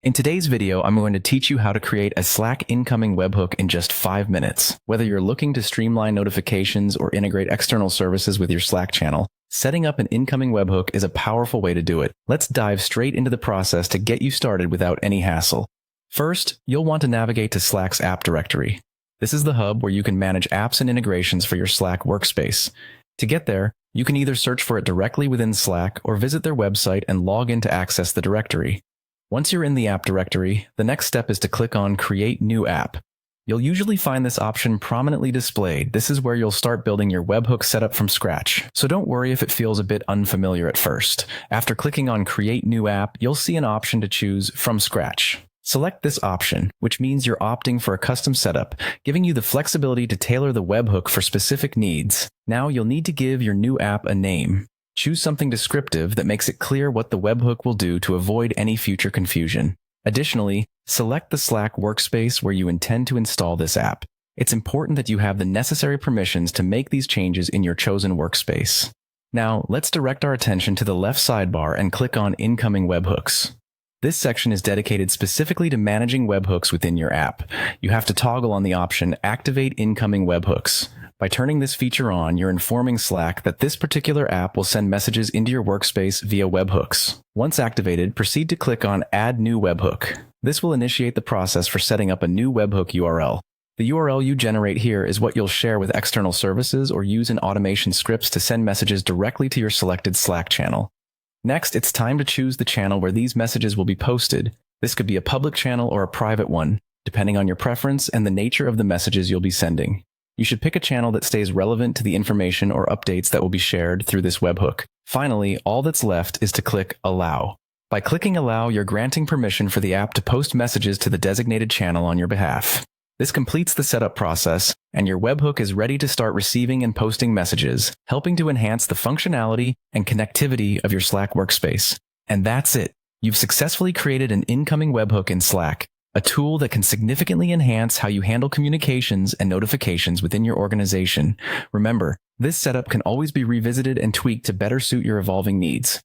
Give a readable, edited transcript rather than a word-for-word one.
In today's video, I'm going to teach you how to create a Slack incoming webhook in just 5 minutes. Whether you're looking to streamline notifications or integrate external services with your Slack channel, setting up an incoming webhook is a powerful way to do it. Let's dive straight into the process to get you started without any hassle. First, you'll want to navigate to Slack's app directory. This is the hub where you can manage apps and integrations for your Slack workspace. To get there, you can either search for it directly within Slack or visit their website and log in to access the directory. Once you're in the app directory, the next step is to click on Create New App. You'll usually find this option prominently displayed. This is where you'll start building your webhook setup from scratch, so don't worry if it feels a bit unfamiliar at first. After clicking on Create New App, you'll see an option to choose From Scratch. Select this option, which means you're opting for a custom setup, giving you the flexibility to tailor the webhook for specific needs. Now you'll need to give your new app a name. Choose something descriptive that makes it clear what the webhook will do to avoid any future confusion. Additionally, select the Slack workspace where you intend to install this app. It's important that you have the necessary permissions to make these changes in your chosen workspace. Now, let's direct our attention to the left sidebar and click on Incoming Webhooks. This section is dedicated specifically to managing webhooks within your app. You have to toggle on the option Activate Incoming Webhooks. By turning this feature on, you're informing Slack that this particular app will send messages into your workspace via webhooks. Once activated, proceed to click on Add New Webhook. This will initiate the process for setting up a new webhook URL. The URL you generate here is what you'll share with external services or use in automation scripts to send messages directly to your selected Slack channel. Next, it's time to choose the channel where these messages will be posted. This could be a public channel or a private one, depending on your preference and the nature of the messages you'll be sending. You should pick a channel that stays relevant to the information or updates that will be shared through this webhook. Finally, all that's left is to click Allow. By clicking Allow, you're granting permission for the app to post messages to the designated channel on your behalf. This completes the setup process, and your webhook is ready to start receiving and posting messages, helping to enhance the functionality and connectivity of your Slack workspace. And that's it. You've successfully created an incoming webhook in Slack, a tool that can significantly enhance how you handle communications and notifications within your organization. Remember, this setup can always be revisited and tweaked to better suit your evolving needs.